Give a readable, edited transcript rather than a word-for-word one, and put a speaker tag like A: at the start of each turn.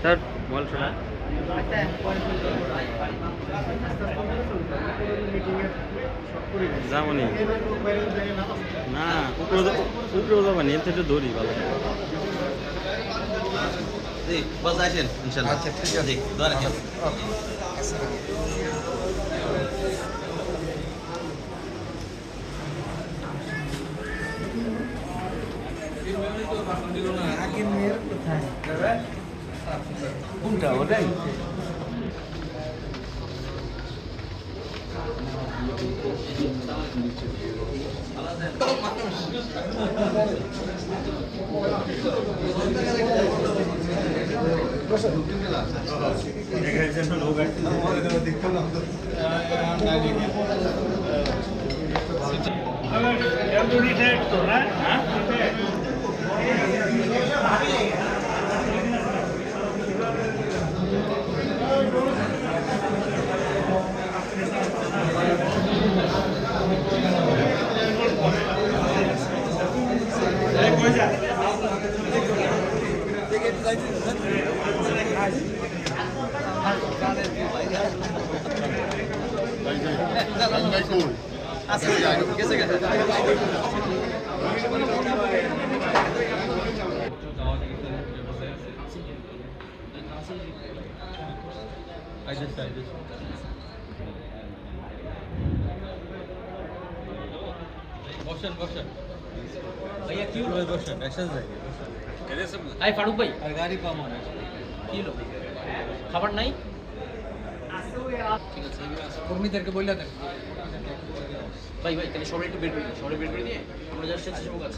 A: sir বল শোনা যাবনি না উপরেও যাবানি এর থেকে ধরি ভালো
B: জি বাস আসেন ইনশাআল্লাহ
C: আচ্ছা ঠিক আছে
B: জি দোয়া রাখেন
C: কোনটা ওটাই
B: গেছে গেছে বসেন বসেন ভাইয়া কি হলো বসেন একসাথে যাই
D: আই ফারুক ভাই
B: আর গাড়ি পাবো না
D: কি হলো খাবার নাই ঠিক আছে
B: কর্মীদেরকে বললা দেন
D: ভাই তাহলে সবাই একটু বের করে দিন সবাই বের করে দিয়ে আমরা যার স্বেচ্ছাসেবক আছে